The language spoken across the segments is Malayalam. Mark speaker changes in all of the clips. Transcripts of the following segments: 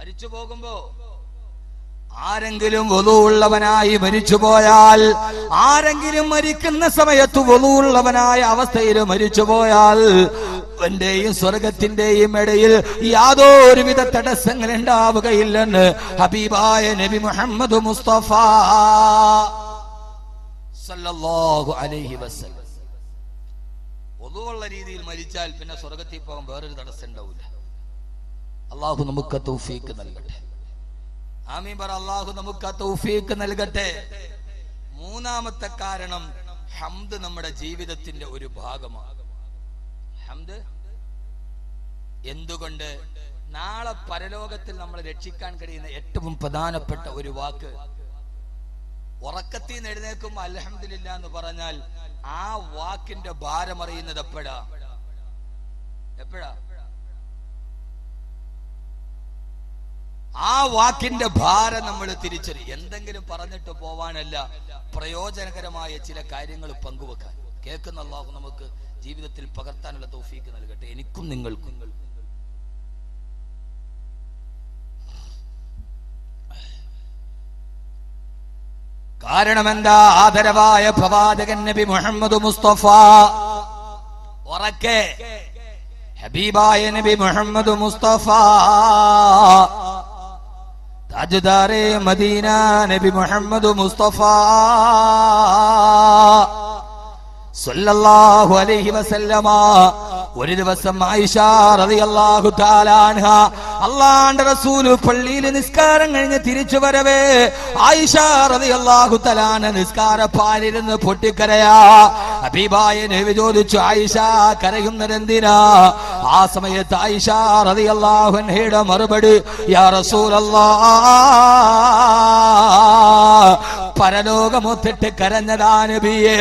Speaker 1: മരിച്ചു പോകുമ്പോ ആരെങ്കിലും വുളൂഉള്ളവനായി മരിച്ചുപോയാൽ, ആരെങ്കിലും മരിക്കുന്ന സമയത്ത് വുളൂഉള്ളവനായ അവസ്ഥയിൽ മരിച്ചുപോയാൽ അവന്റെയും സ്വർഗത്തിന്റെയും ഇടയിൽ യാതൊരുവിധ തടസ്സങ്ങൾ ഉണ്ടാവുകയില്ലെന്ന് ഹബീബായ നബി മുഹമ്മദ് മുസ്തഫ സല്ലല്ലാഹു അലൈഹി വസല്ലം. വുളൂഉള്ള രീതിയിൽ മരിച്ചാൽ പിന്നെ സ്വർഗത്തിൽ പോകാൻ വേറൊരു തടസ്സം ഉണ്ടാവില്ല. അള്ളാഹു നമുക്ക് തൗഫീഖ് നൽകട്ടെ. ആമീൻ പറ. അള്ളാഹു നമുക്ക് തൗഫീഖ് നൽകട്ടെ. മൂന്നാമത്തെ കാരണം, ഹംദ് നമ്മുടെ ജീവിതത്തിന്റെ ഒരു ഭാഗമാണ്. ഹംദ് എന്തുകൊണ്ട്? നാളെ പരലോകത്തിൽ നമ്മളെ രക്ഷിക്കാൻ കഴിയുന്ന ഏറ്റവും പ്രധാനപ്പെട്ട ഒരു വാക്ക്, ഉറക്കത്തിൽ നിന്ന് എഴുന്നേൽക്കുമ്പോൾ അൽഹംദുലില്ലാ എന്ന് പറഞ്ഞാൽ ആ വാക്കിന്റെ ഭാരം അറിയുന്നത് എപ്പോഴാ? ആ വാക്കിന്റെ ഭാരം നമ്മൾ തിരിച്ചറിയും. എന്തെങ്കിലും പറഞ്ഞിട്ട് പോവാനല്ല, പ്രയോജനകരമായ ചില കാര്യങ്ങൾ പങ്കുവെക്കാൻ. കേൾക്കുന്ന അല്ലാഹു നമുക്ക് ജീവിതത്തിൽ പകർത്താനുള്ള തൗഫീഖ് നൽകട്ടെ, എനിക്കും നിങ്ങൾക്കും. കാരണം എന്താ? ആദരവായ പ്രവാചകൻ നബി മുഹമ്മദ് മുസ്തഫ ഉറക്കെ ഹബീബായ നബി മുഹമ്മദ് മുസ്തഫ താജ്ദാരെ മദീന നബി മുഹമ്മദ് മുസ്തഫ സല്ലല്ലാഹു അലൈഹി വസല്ലമ ഒരു ദിവസം ആയിഷ റളിയല്ലാഹു തആല അൻഹ, അല്ലാഹുവിന്റെ റസൂൽ പള്ളിയിൽ നിസ്കാരം കഴിഞ്ഞ് തിരിച്ചു വരവേ ആയിഷ റളിയല്ലാഹു തആല അൻഹ നിസ്കാരപ്പാലിരുന്ന് പൊട്ടിക്കരയാ. ഹബീബായ നബി ചോദിച്ചു, ആയിഷ കരയുന്നത് എന്തിനാ? ആ സമയത്ത് ആയിഷ റളിയല്ലാഹു അൻഹയുടെ മറുപടി, യാ റസൂലല്ലാഹ്, പരലോകമൊത്തിട്ട് കരഞ്ഞതാ നബിയേ.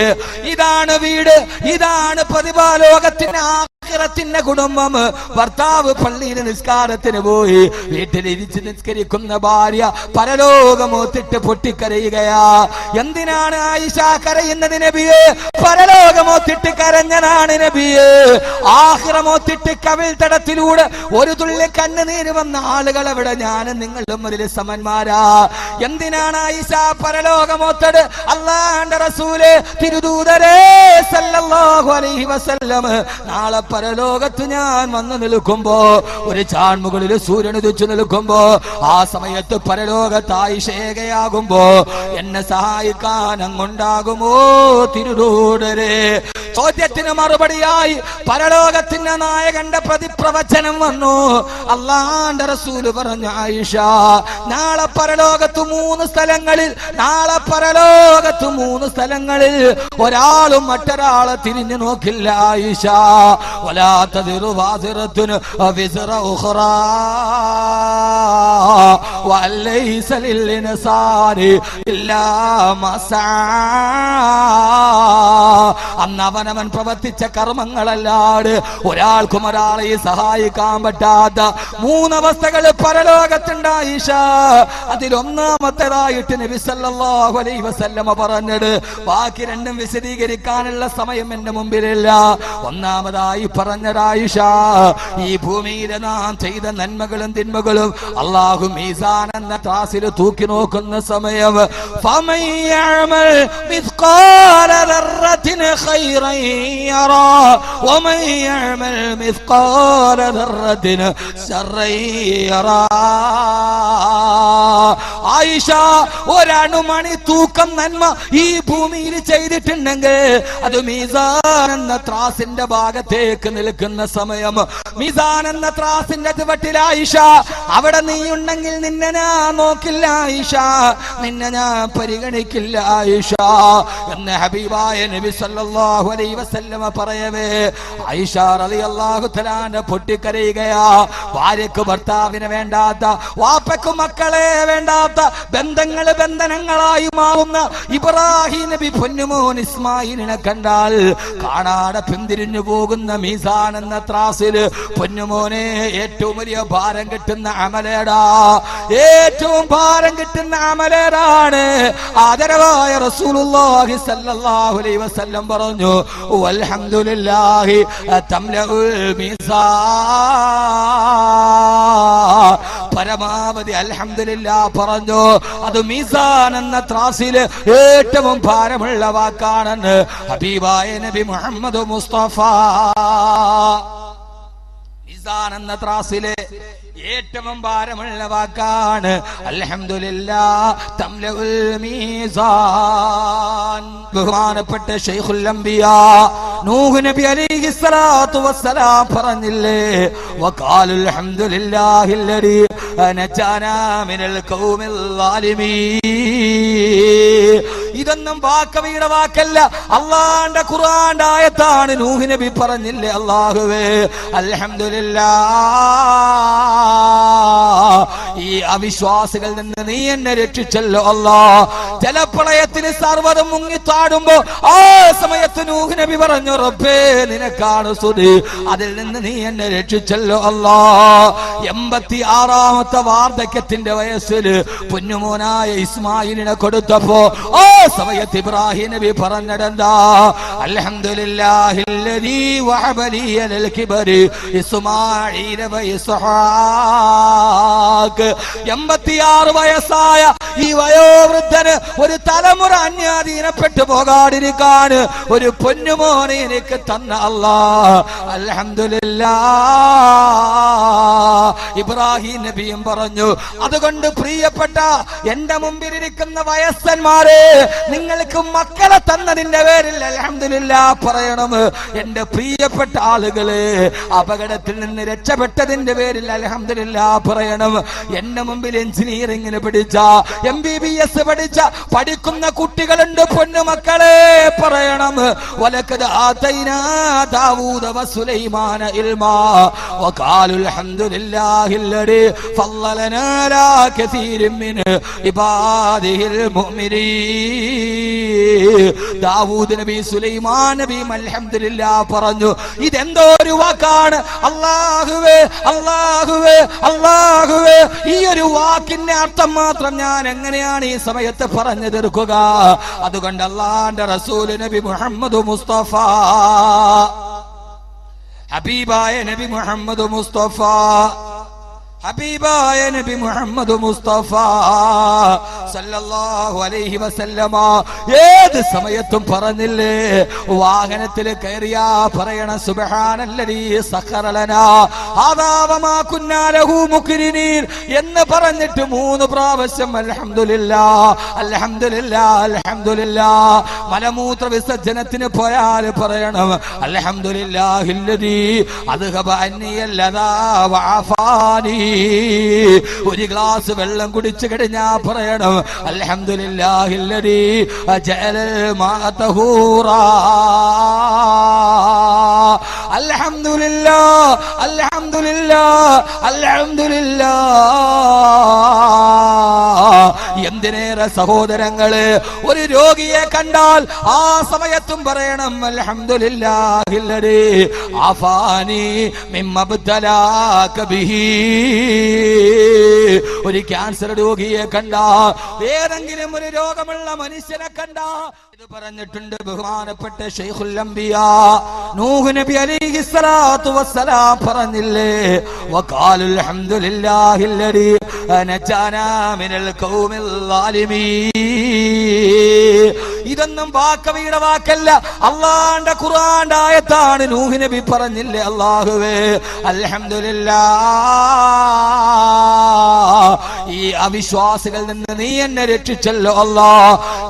Speaker 1: ഇതാണ് വീട്, ഇതാണ് പ്രതിഭാലോകത്തിന്റെ ആഖിറത്തിന്റെ കുടുംബം. ഭർത്താവ് പള്ളിയിൽ നിസ്കാരത്തിന് പോയി, വീട്ടിലിരിച്ച് നിസ്കരിക്കുന്ന ഭാര്യ പരലോകമൊത്തിട്ട് പൊട്ടിക്കരയുകയാ. എന്തിനാണ് ആയിഷ കരയുന്നത് നബിയേ? പരലോകമൊത്തിട്ട് കരഞ്ഞതാണ് നബിയേ. ആഖിറമൊത്തിട്ട് കവിൾ തടത്തിലൂടെ ഒരു തുള്ളി കണ്ണുനീര് വന്ന ആളുകൾ അവിടെ ഞാനും നിങ്ങളും അതിൽ സമന്മാരാ. എന്തിനാണ് ആയിഷ പരലോകമൊത്തത്? അല്ലാഹുവിന്റെ റസൂലേ, തിരുദൂതരേ സല്ലല്ലാഹു അലൈഹി വസല്ലം, നാളെ പരലോകത്ത് ഞാൻ വന്നു നിൽക്കുമ്പോ, ഒരു ചാൺമുകളിൽ സൂര്യൻ ഉദിച്ചു നിൽക്കുമ്പോ, ആ സമയത്ത് പരലോകത്ത് ആയിഷേകയാകുമ്പോ എന്നെ സഹായിക്കാൻ അങ്ങുണ്ടാകുമോ തിരുദൂതരേ? ചോദ്യത്തിന് മറുപടിയായി പരലോകത്തിന്റെ നായകന്റെ പ്രതിപ്രവചനം വന്നു. അല്ലാഹുവിന്റെ റസൂല് പറഞ്ഞു, ആയിഷ, നാളെ പരലോകത്ത് മൂന്ന് സ്ഥലങ്ങളിൽ ഒരാളും മറ്റൊരാളെ തിരിഞ്ഞു നോക്കില്ല ആയിഷ. വലാ തദിറു വാസിറത്തുൻ വിസ്റ ഉഖറാ വലൈസ ലിൽഇൻസാനി ഇല്ലാ മസാ. അന്നവനവൻ പ്രവർത്തിച്ച കർമ്മങ്ങളല്ലാതെ ഒരാൾക്കും ഒരാളെ സഹായിക്കാൻ പറ്റാത്ത മൂന്നവസ്ഥകൾ പരലോകത്തുണ്ട് ആയിഷ. അതിലൊന്നാമത്തേതായിട്ട് നബി സല്ലല്ലാഹു അലൈഹി വസല്ലമ പറഞ്ഞത്, ബാക്കി രണ്ടും വിശദീകരിക്കാനുള്ള സമയം എന്റെ മുമ്പിലില്ല. ഒന്നാമതായി പറഞ്ഞത് ആയിഷ, ഈ ഭൂമിയിൽ നാം ചെയ്ത നന്മകളും തിന്മകളും അല്ലാഹു മീസാൻ എന്ന ത്രാസിൽ തൂക്കി നോക്കുന്ന സമയം, ഫമൻ യഅമൽ മിസ്ഖാല ദർറത്തിൻ ഖൈറൻ യറാ വമൻ യഅമൽ മിസ്ഖാല ദർറത്തിൻ ശർറൻ യറാ. ആയിഷ, ഒരണുമണി തൂക്കം നന്മ ഈ ഭൂമിയിൽ ചെയ്തിട്ടുണ്ടെങ്കിൽ അത് മീസാൻ എന്ന ത്രാസിന്റെ ഭാഗത്തേക്ക് നിൽക്കുന്ന സമയം, മീസാൻ എന്ന ത്രാസിന്റെ ചുവട്ടിൽ ആയിഷ, അവിടെ നീ ഉണ്ടെങ്കിൽ നിന്നെ ഞാൻ നോക്കില്ല ആയിഷ, നിന്നെ ഞാൻ പരിഗണിക്കില്ല ആയിഷ എന്ന് ഹബീബായ നബി സല്ലല്ലാഹു അലൈഹി വസല്ലമ പറയവേ ആയിഷ റളിയല്ലാഹു തആല പൊട്ടിക്കരയുകയാ. ഭാര്യക്ക് ഭർത്താവിനെ വേണ്ടാത്ത, വാപ്പയ്ക്ക് മക്കളെ വേണ്ടാത്ത, ബന്ധങ്ങളായി മാറുന്ന ഇബ്രാഹിം നബി പൊന്നുമോൻ ഇസ്മായിലിനെ കണ്ടാൽ കാണാതെ പിന്തിരിഞ്ഞു പോകുന്ന മീസാൻ എന്ന ത്രാസില് പൊന്നുമോനെ ഏറ്റവും വലിയ ഭാരം കിട്ടുന്ന അമലേടാ, ഏറ്റവും ഭാരം കിട്ടുന്ന അമലേടാണ്. ആദരവായ റസൂലുള്ളാഹി സല്ലല്ലാഹു അലൈഹി വസല്ലം പറഞ്ഞു, വൽഹംദുലില്ലാഹി തംലഉൽ മീസാൻ. പരമാവധി അൽഹംദുലില്ലാഹ് പറഞ്ഞു. അത് മീസാൻ എന്ന ത്രാസില് ഏറ്റവും ഭാരമുള്ള വാക്കാണെന്ന് ഹബീബായ നബി മുഹമ്മദ് മുസ്തഫ. മീസാൻ എന്ന ത്രാസില് ഏറ്റവും ഭാരമുള്ള വാക്കാണ് അൽഹംദുലില്ലാഹ് തംലഉൽ മീസാൻ. ബഹുമാനപ്പെട്ട ശൈഖുൽ അംബിയാ നൂഹ് നബി അലൈഹിസ്സലാത്തു വസ്സലാം പറഞ്ഞില്ലേ, വഖാലുൽ ഹംദുലില്ലാഹില്ലദീ നജാനാ മിനൽ ഖൗമിൽ ളാലിമീൻ. ഇതൊന്നും വാക്കവിയുടെ വാക്കല്ല, അല്ലാഹുവിന്റെ ഖുർആന്റെ ആയത്താണ്. നൂഹ് നബി പറഞ്ഞില്ലേ, അല്ലാഹുവേ അൽഹംദുലില്ലാഹ്, ഈ അവിശ്വാസികളിൽ നിന്ന് നീ എന്നെ രക്ഷിച്ചല്ലോ അല്ലാ. ജലപ്രളയത്തിന് സർവ്വതും മുങ്ങിത്താടുമ്പോ ആ സമയത്ത് നൂഹ് നബി പറഞ്ഞു, റബ്ബേ നിനക്കാണ് സ്തുതി, അതിൽ നിന്ന് നീ എന്നെ രക്ഷിച്ചല്ലോ അല്ലാ. 86ാമത്തെ വാർദ്ധക്യത്തിന്റെ വയസ്സിൽ പൊന്നുമോനായ ഇസ്മായിലിനെ കൊടുത്തപ്പോ ആ സമയത്ത് ഇബ്രാഹിം നബി പറഞ്ഞതെന്താ, അൽഹംദുലില്ലാഹില്ലദീ വഹബലി അലൽ കിബരി ഇസ്മാഈല വ ഇസ്ഹാഖ്. 86 വയസ്സായ ഈ വയോവൃദ്ധന് ഒരു തലമുറ അന്യാധീനപ്പെട്ടു പോകാതിരിക്കാൻ ഒരു പൊന്നുമോനെ എനിക്ക് തന്ന അല്ലാഹ്, അൽഹംദുലില്ലാഹ്. ഇബ്രാഹിം നബിയും പറഞ്ഞു, അതുകൊണ്ട് പ്രിയപ്പെട്ട എന്റെ മുമ്പിലിരിക്കുന്ന വയസ്സന്മാരെ, നിങ്ങൾക്ക് മക്കളെ തന്നതിന്റെ പേരിൽ അൽഹംദുലില്ലാഹ് പറയണം. എന്റെ പ്രിയപ്പെട്ട ആളുകളെ, അപകടത്തിൽ നിന്ന് രക്ഷപ്പെട്ടതിന്റെ പേരിൽ അൽഹംദുലില്ലാഹ് പറയണം. എന്റെ മുമ്പിൽ എഞ്ചിനീയറിംഗിന് പഠിച്ച MBBS പഠിക്കുന്ന കുട്ടികളുണ്ട്, പൊന്നുമക്കളെ പറയണം. വലഖദ് ആതൈനാ ദാവൂദ വസുലൈമാന ഇൽമാ വഖാലുൽ ഹംദുലില്ലാഹില്ലദീ ഫളലനാ അലാ കസീരിൻ മിൻ ഇബാദിഹിൽ മുഅ്മിനീൻ. ദാവൂദ് നബി സുലൈമാൻ നബി അൽഹംദുലില്ലാഹ് പറഞ്ഞു. ഇതെന്തോ ഒരു വാക്കാണ്. അല്ലാഹുവേ അല്ലാഹുവേ അല്ലാഹുവേ, ഈ ഒരു വാക്കിന്റെ അർത്ഥം മാത്രം ഞാൻ എങ്ങനെയാണ് ഈ സമയത്ത് പറഞ്ഞു തീർക്കുക? അതുകൊണ്ട് അല്ലാഹുവിന്റെ റസൂൽ നബി മുഹമ്മദ് മുസ്തഫ, ഹബീബായ നബി മുഹമ്മദ് മുസ്തഫ, ഹബീബായ നബി മുഹമ്മദ് മുസ്തഫ സല്ലല്ലാഹു അലൈഹി വസല്ലമ ഏത് സമയത്തും പറഞ്ഞില്ലേ, വാഹനത്തിൽ കയറിയാ പറയണ സുബ്ഹാനല്ലദീ സഖറ ലനാ ഹാദാ വമാ കുന്നാ ലഹു മുഖ്രിനീൻ എന്ന് പറഞ്ഞിട്ട് 3 പ്രാവശ്യം അൽഹംദുലില്ലാഹ് അൽഹംദുലില്ലാഹ് അൽഹംദുലില്ലാഹ്. മലമൂത്ര വിസർജനത്തിന് പോയാൽ പറയണം അൽഹംദുലില്ലാഹില്ലദീ അദ്ഹബ അന്നിയല്ലദാ വഅഫാനി. ഒരു ഗ്ലാസ് വെള്ളം കുടിച്ചു കഴിഞ്ഞാ പറയണം അൽഹംദുലില്ലാഹില്ലദീ ജഅലൽ മാഅ തഹൂറാ. അൽഹംദുലില്ലാഹ് അൽഹംദുലില്ലാഹ് അൽഹംദുലില്ലാഹ്. എന്തിനേറെ സഹോദരങ്ങളെ, ഒരു രോഗിയെ കണ്ടാൽ ആ സമയത്തും പറയണം അൽഹംദുലില്ലാഹില്ലദീ ആഫാനി മിമ്മ ബതലാക ബിഹി. ഒരു ക്യാൻസർ രോഗിയെ കണ്ടാ, ഏതെങ്കിലും ഒരു രോഗമുള്ള മനുഷ്യനെ കണ്ടാ ഇത് പറഞ്ഞിട്ടുണ്ട് ബഹുമാനപ്പെട്ട ശൈഖുൽ അംബിയാ നൂഹ് നബി അലൈഹിസ്സലാത്തു വസ്സലാം പറഞ്ഞില്ലേ, വഖാലുൽ ഹംദുലില്ലാഹില്ലദീ നജാനാ മിനൽ ഖൗമിൽ ളാലിമീൻ. ഇതൊന്നും വാക്കവിയുടെ വാക്കല്ല, അല്ലാഹുവിന്റെ ഖുർആന്റെ ആയത്താണ്. നൂഹ് നബി പറഞ്ഞില്ലേ, അല്ലാഹുവേ അൽഹംദുലില്ലാഹ്, ഈ അവിശ്വാസികളിൽ നിന്ന് നീ എന്നെ രക്ഷിച്ചല്ലോ അല്ലാ.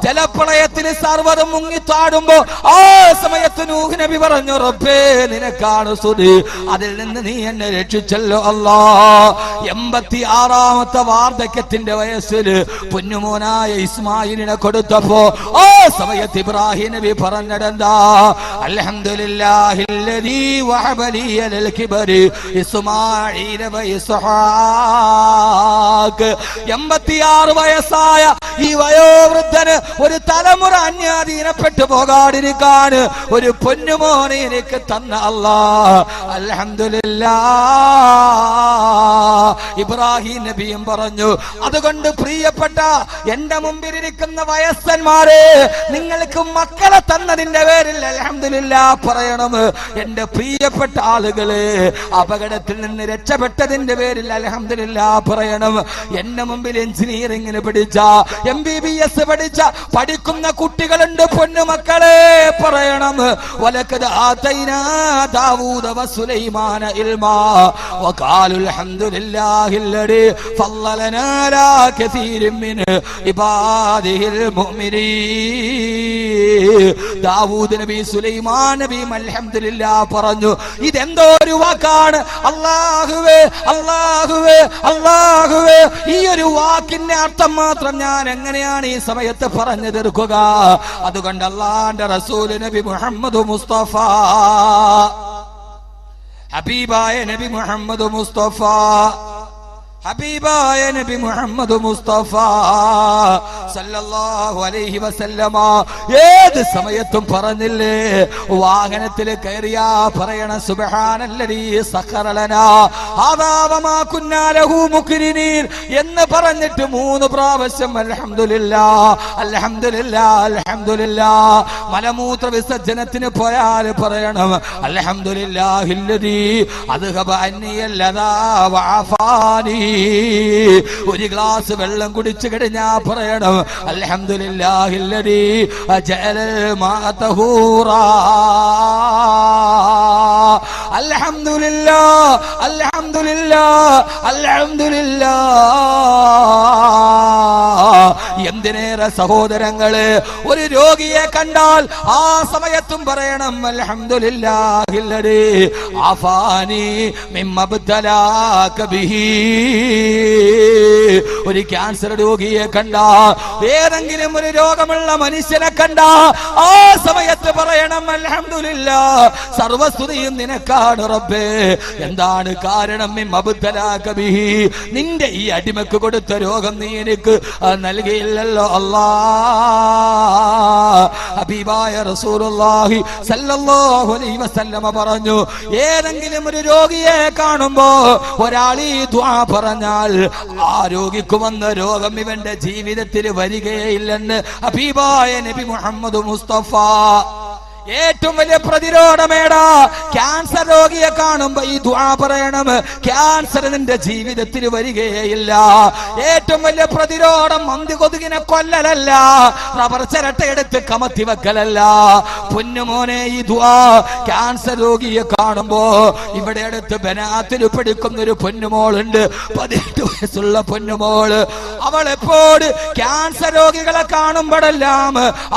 Speaker 1: ജലപ്രളയത്തിന് സർവ്വതും മുങ്ങിത്താടുമ്പോ ആ സമയത്ത് നൂഹ് നബി പറഞ്ഞു, റബ്ബേ നിനക്കാണ് സ്തുതി, അതിൽ നിന്ന് നീ എന്നെ രക്ഷിച്ചല്ലോ അല്ലാ. 86ാമത്തെ വാർദ്ധക്യത്തിന്റെ വയസ്സിൽ പൊന്നുമോനായ ഇസ്മായിലിനെ കൊടുത്തപ്പോ ആ സമയത്ത് ഇബ്രാഹിം നബി പറഞ്ഞതെന്താ, അൽഹംദുലില്ലാഹില്ലദീ വഹബലി അലൽ കിബരി ഇസ്മാഈല വ ഇസ്ഹാഖ്. 86 വയസ്സായ ഈ വയോവൃദ്ധന് ഒരു തലമുറ അന്യാധീനപ്പെട്ടു പോകാതിരിക്കാൻ ഒരു പൊന്നുമോനെ എനിക്ക് തന്ന അല്ലാഹ്, അൽഹംദുലില്ലാഹ്. ഇബ്രാഹിം നബിയും പറഞ്ഞു, അതുകൊണ്ട് പ്രിയപ്പെട്ട എന്റെ മുമ്പിലിരിക്കുന്ന വയസ്സന്മാരെ, നിങ്ങൾക്ക് മക്കളെ തന്നതിന്റെ പേരിൽ അൽഹംദുലില്ലാഹ് പറയണം. എന്റെ പ്രിയപ്പെട്ട ആളുകളെ, അപകടത്തിൽ നിന്ന് രക്ഷപ്പെട്ടതിന്റെ പേരിൽ അൽഹംദുലില്ലാഹ് പറയണം. എന്റെ മുമ്പിൽ എഞ്ചിനീയറിംഗിന് പഠിച്ച, MBBS പഠിക്കുന്ന കുട്ടികളുണ്ട്, പൊന്നുമക്കളെ പറയണം. വലഖദ് ആതൈനാ ദാവൂദ വസുലൈമാന ഇൽമാ വഖാലു അൽഹംദുലില്ലാഹില്ലദീ ഫളലനാ അലാ കസീരിൻ മിൻ ഇബാദിഹിൽ മുഅ്മിനീൻ. ദാവൂദ് നബി, സുലൈമാൻ നബി അൽഹംദുലില്ലാഹ് പറഞ്ഞു. ഇതെന്തോ ഒരു വാക്കാണ്. അല്ലാഹുവേ അല്ലാഹുവേ അല്ലാഹുവേ, ഈ ഒരു വാക്കിന്റെ അർത്ഥം മാത്രം ഞാൻ എങ്ങനെയാണ് ഈ സമയത്ത് പറഞ്ഞു തീർക്കുക? അതുകൊണ്ട് അല്ലാഹുവിന്റെ റസൂൽ നബി മുഹമ്മദ് മുസ്തഫ, ഹബീബായ നബി മുഹമ്മദ് മുസ്തഫ, ഹബീബായ നബി മുഹമ്മദ് മുസ്തഫ സല്ലല്ലാഹു അലൈഹി വസല്ലമ ഏത് സമയത്തും പറഞ്ഞില്ലേ, വാഹനത്തിൽ കയറിയാ പറയണ സുബ്ഹാനല്ലദീ സഖറ ലനാ ഹാദാ വമാ കുന്നാ ലഹു മുഖ്രിനീൻ എന്ന് പറഞ്ഞിട്ട് 3 പ്രാവശ്യം അൽഹംദുലില്ലാഹ് അൽഹംദുലില്ലാഹ് അൽഹംദുലില്ലാഹ്. മലമൂത്ര വിസർജനത്തിന് പോയാൽ പറയണം അൽഹംദുലില്ലാഹില്ലദീ അദ്ഹബ അന്നിയല്ലദാ വഅഫാനി. ഒരു ഗ്ലാസ് വെള്ളം കുടിച്ചു കഴിഞ്ഞാ പറയണം അൽഹംദുലില്ലാഹില്ലദീ ജഅലൽ മാഅ തഹൂറാ. അൽഹംദുലില്ലാഹ് അൽഹംദുലില്ലാഹ് അൽഹംദുലില്ലാഹ്. എന്തിനേറെ സഹോദരങ്ങളെ, ഒരു രോഗിയെ കണ്ടാൽ ആ സമയത്തും പറയണം അൽഹംദുലില്ലാഹില്ലദീ ആഫാനി മിമ്മ ബതലാക ബിഹി. ഒരു ക്യാൻസർ രോഗിയെ കണ്ടാ, ഏതെങ്കിലും ഒരു രോഗമുള്ള മനുഷ്യനെ കണ്ടാ ആ സമയത്ത് പറയണം അൽഹംദുലില്ലാഹ്, സർവസ്തുതിയും നിനക്കാണ് റബ്ബേ. എന്താണ് കാരണം? മിമ്മബ്തലാക ബിഹി, നിന്റെ ഈ അടിമക്ക് കൊടുത്ത രോഗം നീ എനിക്ക് നൽകിയില്ലല്ലോ അല്ലാഹ്. ഹബീബായ റസൂലുള്ളാഹി സല്ലല്ലാഹു അലൈഹി വസല്ലമ പറഞ്ഞു, ഏതെങ്കിലും ഒരു രോഗിയെ കാണുമ്പോ ഒരാൾ ഈ ദുആ പറഞ്ഞാൽ ആ രോഗിക്ക് വന്ന രോഗം ഇവന്റെ ജീവിതത്തിൽ വരികയില്ലെന്ന് ഹബീബായ നബി മുഹമ്മദ് മുസ്തഫ. ഏറ്റവും വലിയ പ്രതിരോധമേടാ, ക്യാൻസർ രോഗിയെ കാണുമ്പോ ഈ ദുആ പറയണം, ക്യാൻസർ നിന്റെ ജീവിതത്തിൽ വരികയില്ല. ഏറ്റവും വലിയ പ്രതിരോധം മന്തി കൊതുകിനെ കൊല്ലലല്ല, റബ്ബർ ചിരട്ടയെടുത്ത് കമത്തി വെക്കലല്ല. പൊന്നുമോനെ, ഈ ദുആ ക്യാൻസർ രോഗിയെ കാണുമ്പോ, ഇവിടെ അടുത്ത് ബനാത്തിൽ പഠിക്കുന്ന ഒരു പൊന്നുമോളുണ്ട്, 18 വയസ്സുള്ള പൊന്നുമോള്. അവൾ എപ്പോഴും ക്യാൻസർ രോഗികളെ കാണുമ്പോഴെല്ലാം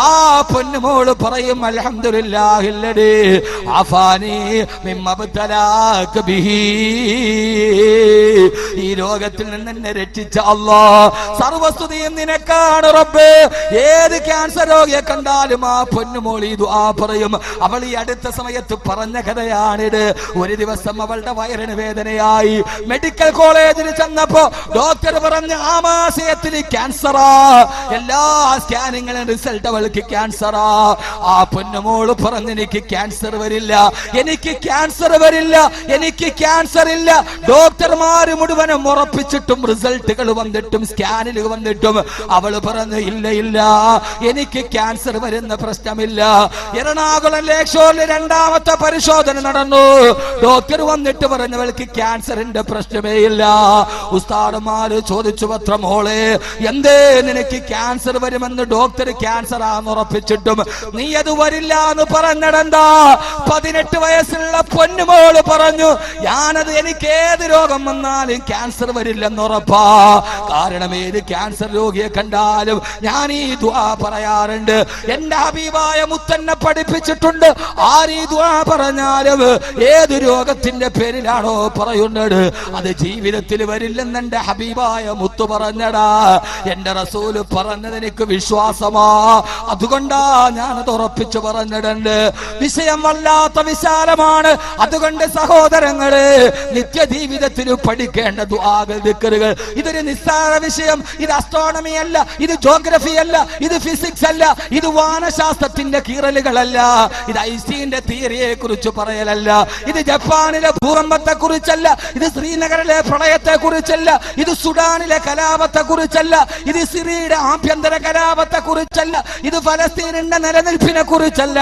Speaker 1: ആ പൊന്നുമോള് പറയും അൽഹംദുലില്ലാഹ് ഈ രോഗത്തിൽ നിന്ന് എന്നെ രക്ഷിച്ച അല്ലാഹ്, സർവസ്തുതിയും നിനക്കാണ് റബ്ബേ. ഏത് ക്യാൻസർ രോഗിയെ കണ്ടാലും ആ പൊന്നുമോൾ ഈ ദുആ പറയും. അവൾ ഈ അടുത്ത സമയത്ത് പറഞ്ഞ കഥയാണിത്. ഒരു ദിവസം അവളുടെ വയറിന് വേദനയായി. മെഡിക്കൽ കോളേജിൽ ചെന്നപ്പോ ഡോക്ടർ പറഞ്ഞ ആമാശയത്തിൽ ക്യാൻസറാ. എല്ലാ സ്കാനിങ്ങിലും റിസൾട്ട് അവൾക്ക് ക്യാൻസറാ. ആ പൊന്നുമോൾ പറഞ്ഞു, എനിക്ക് ക്യാൻസർ വരില്ല, എനിക്ക് ക്യാൻസർ വരില്ല, എനിക്ക് ക്യാൻസർ ഇല്ല. ഡോക്ടർമാര് മുഴുവനും ഉറപ്പിച്ചിട്ടും റിസൾട്ടുകൾ വന്നിട്ടും സ്കാനിൽ വന്നിട്ടും അവൾ പറഞ്ഞു ഇല്ല ഇല്ല, എനിക്ക് ക്യാൻസർ വരുന്ന പ്രശ്നമില്ല. എറണാകുളം ലേക്ഷോറിൽ 2ാമത്തെ പരിശോധന നടന്നു. ഡോക്ടർ വന്നിട്ട് പറഞ്ഞു അവൾക്ക് ക്യാൻസറിന്റെ പ്രശ്നമേ ഇല്ല. ഉസ്താദുമാര് ചോദിച്ചു, പത്ര മോളെ എന്തേ നിനക്ക് ക്യാൻസർ വരുമെന്ന് ഡോക്ടർ ക്യാൻസർ ആന്ന് ഉറപ്പിച്ചിട്ടും നീ അത് വരില്ല എന്ന് പറഞ്ഞിടെന്താ? 18 വയസ്സുള്ള പൊന്നുമോള് പറഞ്ഞു, ഞാനത് എനിക്ക് ഏത് രോഗം വന്നാലും ക്യാൻസർ വരില്ലെന്ന് ഉറപ്പാ. കാരണം ഏത് ക്യാൻസർ രോഗിയെ കണ്ടാലും ഞാൻ ഈ ദുആ പറയാറുണ്ട്. എന്റെ ഹബീബായ മുത്തന്നെ പഠിപ്പിച്ചിട്ടുണ്ട്, ആര് ഈ ദുആ പറഞ്ഞാലും ഏത് രോഗത്തിന്റെ പേരിലാണോ പറയുന്നത് അത് ജീവിതത്തിൽ വരില്ലെന്ന് എന്റെ ഹബീബായ മുത്തു പറഞ്ഞത്. പറഞ്ഞടാ, എന്റെ റസൂല് പറഞ്ഞത് എനിക്ക് വിശ്വാസമാ, അതുകൊണ്ടാ ഞാനത് ഉറപ്പിച്ചു പറഞ്ഞിട്ടുണ്ട്. വിഷയം വല്ലാത്ത വിശാലമാണ്. അതുകൊണ്ട് സഹോദരങ്ങള്, നിത്യജീവിതത്തിൽ പഠിക്കേണ്ട ദുആകൾ, ദിക്റുകൾ, ഇതൊരു നിസ്സാര വിഷയം. ഇത് അസ്ട്രോണമി അല്ല, ഇത് ജോഗ്രഫി അല്ല, ഇത് ഫിസിക്സ് അല്ല, ഇത് വാനശാസ്ത്രത്തിന്റെ കീറലുകളല്ല, ഇത് ഐൻസ്റ്റീന്റെ തിയറിയെ കുറിച്ച് പറയലല്ല, ഇത് ജപ്പാനിലെ ഭൂകമ്പത്തെ കുറിച്ചല്ല, ഇത് ശ്രീനഗറിലെ പ്രളയത്തെ കുറിച്ചല്ല, ഇത് സുഡാനിലെ കലാപത്തെ കുറിച്ചല്ല, ഇത് സിറിയയുടെ ആഭ്യന്തര കലാപത്തെ കുറിച്ചല്ല, ഇത് ഫലസ്തീനിന്റെ നിലനിൽപ്പിനെ കുറിച്ചല്ല.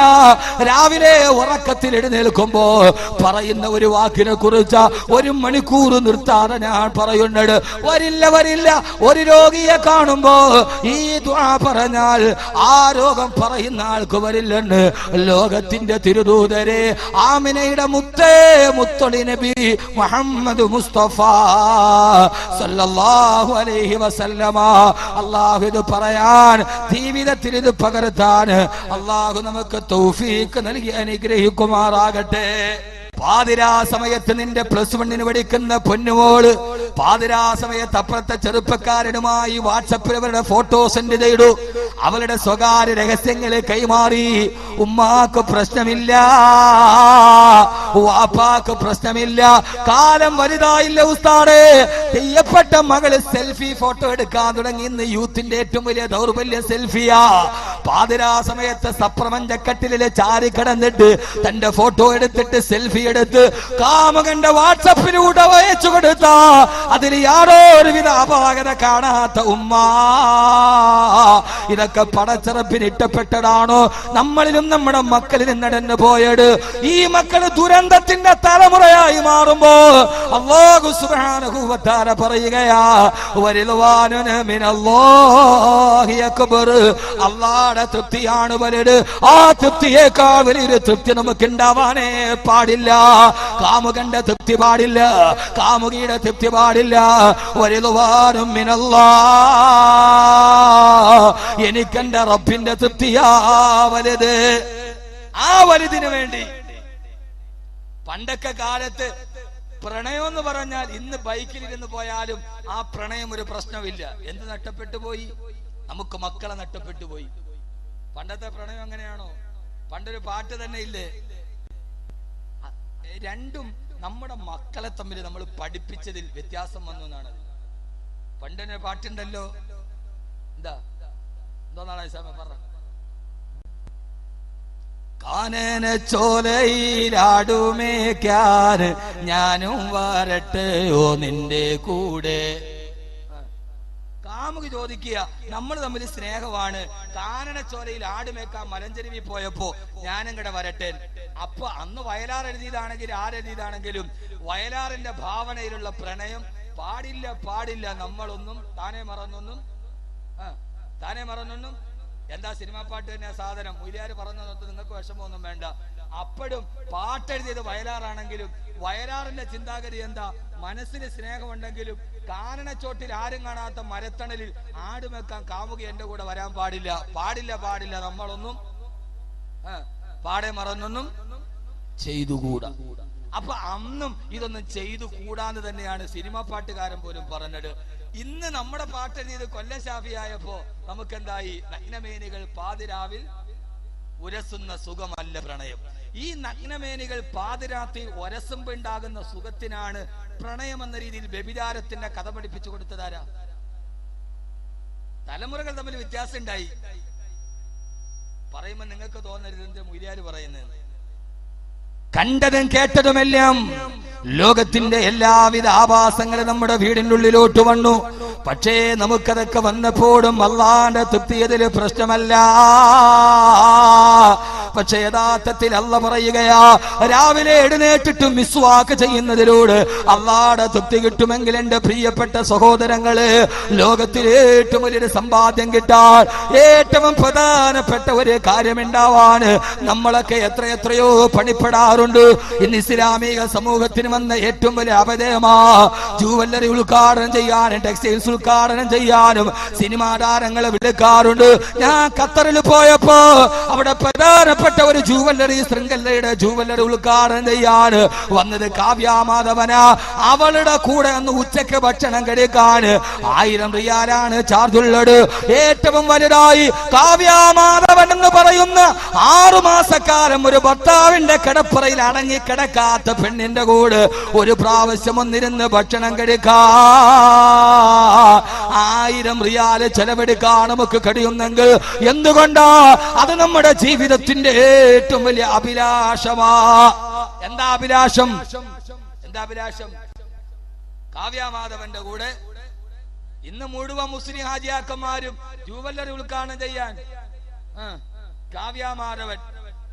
Speaker 1: രാവിലെ ഉറക്കത്തിൽ എഴുന്നേൽക്കുമ്പോ പറയുന്ന ഒരു വാക്കിനെ കുറിച്ച് 1 മണിക്കൂർ നിർത്താതെ ഞാൻ പറയുന്നുണ്ട്. വരില്ല ഒരു രോഗിയെ കാണുമ്പോ ഈ ദുആ പറഞ്ഞാൽ ആ രോഗം പറയുന്ന ആൾക്ക് വരില്ലെന്ന് ലോകത്തിന്റെ തിരുദൂതരെ ആമിനയുടെ മുത്തൊളി നബി മുഹമ്മദ് മുസ്തഫ സല്ലല്ലാഹു അലൈഹി വസല്ലമ. അല്ലാഹു ഇത് പറയാൻ, ജീവിതത്തിൽ ഇത് പകർത്താൻ അല്ലാഹു നമുക്ക് തൗഫീഖ് നൽകി അനുഗ്രഹിക്കുമാറാകട്ടെ. പാതിരാ സമയത്ത് നിന്റെ +1 പഠിക്കുന്ന പൊന്നുമോള് പാതിരാ സമയത്ത് അപ്പുറത്തെ ചെറുപ്പക്കാരനുമായി വാട്സപ്പിൽ അവരുടെ ഫോട്ടോ സെൻഡ് ചെയ്തു. അവളുടെ സ്വകാര്യ രഹസ്യങ്ങൾ കൈമാറി. ഉമ്മാക്ക് പ്രശ്നമില്ല, വാപ്പാക്ക് പ്രശ്നമില്ല. കാലം വലുതായില്ല ഉസ്താദേ. ചെയ്യപ്പെട്ട മകള് സെൽഫി ഫോട്ടോ എടുക്കാൻ തുടങ്ങി. ഇന്ന് യൂത്തിന്റെ ഏറ്റവും വലിയ ദൗർബല്യം സെൽഫിയാ. പാതിരാ സമയത്ത് സപ്രപഞ്ചക്കട്ടിലെ ചാരി കിടന്നിട്ട് തന്റെ ഫോട്ടോ എടുത്തിട്ട് സെൽഫി എടുത്ത് കാമുകന്റെ വാട്സപ്പിലൂടെ അയച്ചു കൊടുത്ത അതിൽ യാതൊരുവിധ അപാകത കാണാത്ത ഉമ്മ, ഇതൊക്കെ പടച്ചിറപ്പിന് ഇഷ്ടപ്പെട്ടതാണോ? നമ്മളിലും നമ്മുടെ മക്കളിലും നടന്നു പോയത്. ഈ മക്കള് ദുരന്തത്തിന്റെ തലമുറയായി മാറുമ്പോ അല്ലാഹു സുബ്ഹാനഹു വ തആല പറയുകയാ, വരിദ്വാനുൻ മിനല്ലാഹി അക്ബർ. അല്ലാഹുവിന്റെ തൃപ്തിയാണ് വലുത്. ആ തൃപ്തിയേക്കാൾ വലിയൊരു തൃപ്തി നമുക്ക് ഉണ്ടാവാനേ പാടില്ല. കാമുകന്റെ തൃപ്തി പാടില്ല, കാമുകിയുടെ തൃപ്തി പാടില്ല. വരിദ്വാനുൻ മിനല്ലാഹ്, എനിക്കെന്റെ റബ്ബിന്റെ തൃപ്തിയാ വലുത്. ആ വലുതിന് വേണ്ടി പണ്ടൊക്കെ കാലത്ത് പ്രണയം എന്ന് പറഞ്ഞാൽ ഇന്ന് ബൈക്കിലിരുന്ന് പോയാലും ആ പ്രണയം ഒരു പ്രശ്നമില്ല. എന്ത് നഷ്ടപ്പെട്ടു പോയി? നമുക്ക് മക്കളെ നഷ്ടപ്പെട്ടു പോയി. പണ്ടത്തെ പ്രണയം അങ്ങനെയാണോ? പണ്ടൊരു പാട്ട് തന്നെ ഇല്ലേ? രണ്ടും നമ്മുടെ മക്കളെ തമ്മിൽ നമ്മൾ പഠിപ്പിച്ചതിൽ വ്യത്യാസം വന്നു എന്നാണ്. പണ്ടൊരു പാട്ടുണ്ടല്ലോ, എന്തോന്നാണ് പറഞ്ഞ, കാനന ചോലയിലാടുമേക്കാൻ ഞാനും വരട്ടെയോ നിന്റെ കൂടെ. കാമുകി ചോദിക്കുക, നമ്മൾ തമ്മിൽ സ്നേഹമാണ്, കാനനച്ചോലയിൽ ആടുമേക്കാൻ മലഞ്ചെരുവി പോയപ്പോ ഞാനും കൂടെ വരട്ടെ. അപ്പൊ അന്ന് വയലാർ എഴുതിയതാണെങ്കിൽ ആരെഴുതിയതാണെങ്കിലും വയലാറിന്റെ ഭാവനയിലുള്ള പ്രണയം പാടില്ല പാടില്ല. നമ്മളൊന്നും താനെ മറന്നൊന്നും എന്താ സിനിമാ പാട്ട് തന്നെ സാധനം. മുയിലാര് പറഞ്ഞു നിങ്ങൾക്ക് വിഷമമൊന്നും വേണ്ട. അപ്പോഴും പാട്ടെഴുതിയത് വയലാറാണെങ്കിലും വയലാറിന്റെ ചിന്താഗതി എന്താ? മനസ്സിന് സ്നേഹമുണ്ടെങ്കിലും കാനനച്ചോട്ടിൽ ആരും കാണാത്ത മരത്തണലിൽ ആടുമെക്കാൻ കാമുകി എന്റെ കൂടെ വരാൻ പാടില്ല, പാടില്ല പാടില്ല. നമ്മളൊന്നും പാടെ മറന്നൊന്നും ചെയ്തുകൂടാ. അപ്പൊ അന്നും ഇതൊന്നും ചെയ്തു കൂടാന്ന് തന്നെയാണ് സിനിമാ പാട്ടുകാരൻ പോലും പറഞ്ഞത്. ഇന്ന് നമ്മുടെ പാട്ടെഴുതിയത് കൊല്ലം ഷാഫിയായപ്പോ നമുക്കെന്തായി? നഗ്നമേനികൾ പാതിരാവിൽ ഉരസുന്ന സുഖമല്ല പ്രണയം. ഈ നഗ്നമേനികൾ പാതിരാത്രി ഒരസുമ്പ് ഉണ്ടാകുന്ന സുഖത്തിനാണ് പ്രണയം എന്ന രീതിയിൽ വ്യഭിചാരത്തിന്റെ കഥ പഠിപ്പിച്ചു കൊടുത്തതാരാ? തലമുറകൾ തമ്മിൽ വ്യത്യാസം ഉണ്ടായി. പറയുമ്പോ നിങ്ങൾക്ക് തോന്നരുത് എന്ത് മുയിലാര് പറയുന്നത്. കണ്ടതും കേട്ടതുമെല്ലാം ലോകത്തിന്റെ എല്ലാവിധ ആഭാസങ്ങളും നമ്മുടെ വീടിന്റെ ഉള്ളിലോട്ട് വന്നു. പക്ഷേ നമുക്കതൊക്കെ വന്നപ്പോഴും അല്ലാഹുവിന്റെ തൃപ്തി അതിൽ പ്രശ്നമല്ല. പക്ഷെ യഥാർത്ഥത്തിൽ അല്ലാഹ് പറയുകയാ, രാവിലെ എഴുന്നേറ്റിട്ട് മിസ്വാക്ക് ചെയ്യുന്നതിലൂടെ അല്ലാഹുവിന്റെ തൃപ്തി കിട്ടുമെങ്കിൽ എന്റെ പ്രിയപ്പെട്ട സഹോദരങ്ങള്, ലോകത്തിലെ ഏറ്റവും വലിയൊരു സമ്പാദ്യം കിട്ടാൻ ഏറ്റവും പ്രധാനപ്പെട്ട ഒരു കാര്യമുണ്ടാവാൻ നമ്മളൊക്കെ എത്രയോ പണിപ്പെടാറുണ്ട്. ഇന്ന് ഇസ്ലാമിക സമൂഹത്തിന് വന്ന ഏറ്റവും വലിയ അപജയമാ ജുവല്ലറി ഉദ്ഘാടനം ചെയ്യാൻ, ടെക്സ്റ്റൈൽ എസ്റ്റേറ്റ്സ് ഉദ്ഘാടനം ചെയ്യാനും സിനിമാ താരങ്ങളെ വിളിക്കാറുണ്ട്. ഞാൻ ഖത്തറിൽ പോയപ്പോ അവിടെ പ്രധാനപ്പെട്ട ഒരു ജുവല്ലറി ശൃംഖലയുടെ ജുവല്ലറി ഉദ്ഘാടനം ചെയ്യാൻ വന്നത് കാവ്യാമാധവന. അവളുടെ കൂടെ അന്ന് ഉച്ചയ്ക്ക് ഭക്ഷണം കഴിക്കാൻ 1000 റിയാലാണ് ചാർജ് ഉള്ളത്. ഏറ്റവും വലുതായി കാവ്യാമാധവൻ എന്ന് പറയുന്ന 6 മാസക്കാലം ഒരു ഭർത്താവിന്റെ കിടപ്പറയിൽ അടങ്ങി കിടക്കാത്ത പെണ്ണിന്റെ കൂടെ ഒരു പ്രാവശ്യം ഒന്നിരുന്ന് ഭക്ഷണം കഴിക്കാൻ 1000 റിയാല് ചെലവെടുക്കാൻ നമുക്ക് കഴിയുന്നെങ്കിൽ എന്തുകൊണ്ടാ? അത് നമ്മുടെ ജീവിതത്തിന്റെ ഏറ്റവും വലിയ അഭിലാഷമാ. എന്താ അഭിലാഷം? എന്താ അഭിലാഷം? കാവ്യാമാധവന്റെ കൂടെ ഇന്ന് മുഴുവൻ മുസ്ലിം ഹാജിയാക്കന്മാരും ജുവല്ലറി ഉദ്ഘാടനം ചെയ്യാൻ കാവ്യാമാധവൻ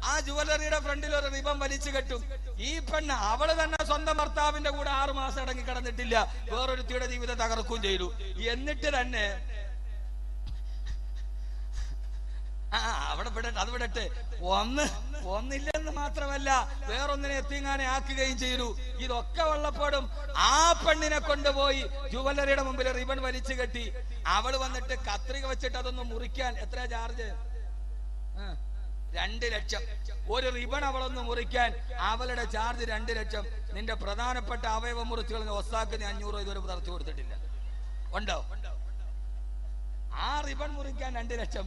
Speaker 1: ആ ജുവല്ലറിയുടെ ഫ്രണ്ടിൽ ഒരു റിബൺ വലിച്ചു കെട്ടും. ഈ പെണ്ണ് അവള് തന്നെ സ്വന്തം ഭർത്താവിന്റെ കൂടെ 6 മാസം അടങ്ങി കിടന്നിട്ടില്ല, വേറൊരുത്തിയുടെ ജീവിതം തകർക്കുകയും ചെയ്തു. എന്നിട്ട് തന്നെ അവിടെ വിടട്ടെ, അത് വിടട്ടെ, ഒന്നില്ലെന്ന് മാത്രമല്ല വേറൊന്നിനെ എത്തിങ്ങാനെ ആക്കുകയും ചെയ്തു. ഇതൊക്കെ ഉള്ളപ്പോഴും ആ പെണ്ണിനെ കൊണ്ടുപോയി ജുവല്ലറിയുടെ മുമ്പിൽ റിബൺ വലിച്ചു കെട്ടി. അവള് വന്നിട്ട് കത്രിക വെച്ചിട്ട് അതൊന്ന് മുറിക്കാൻ എത്ര ചാർജ്? 2 ലക്ഷം. ഒരു റിബൺ അവളൊന്ന് മുറിക്കാൻ അവളുടെ ചാർജ് 2 ലക്ഷം. നിന്റെ പ്രധാനപ്പെട്ട അവയവ മുറിച്ചുകൾ ഒസാക്കിന് 500 ഇതുവരെ തറച്ചു കൊടുത്തിട്ടില്ല. ഉണ്ടോ? ആ റിബൺ മുറിക്കാൻ 2 ലക്ഷം.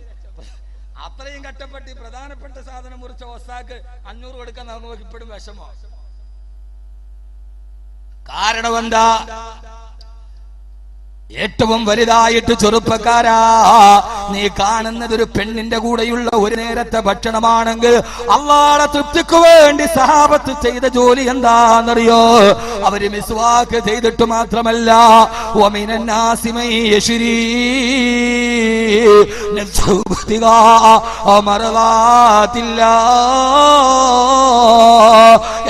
Speaker 1: അത്രയും കഷ്ടപ്പെട്ട് പ്രധാനപ്പെട്ട സാധനം മുറിച്ച ഒസാക്ക് 500 കൊടുക്കാൻ നമുക്ക് ഇപ്പോഴും വിഷമോ? കാരണം എന്താ? ഏറ്റവും വലുതായിട്ട് ചെറുപ്പക്കാരാ, നീ കാണുന്നത് ഒരു പെണ്ണിന്റെ കൂടെയുള്ള ഒരു നേരത്തെ ഭക്ഷണമാണെങ്കിൽ അല്ലാഹുവിന്റെ തൃപ്തിക്ക് വേണ്ടി സഹാബത്ത് ചെയ്ത ജോലി എന്താണെന്നറിയോ? അവര് മിസ്വാക്ക് ചെയ്തിട്ട് മാത്രമല്ല, വമിനൻ നാസി മൻ യശ്രീ നഫ്സഹു ഇബ്തിഗാ മർളാത്തില്ലാ.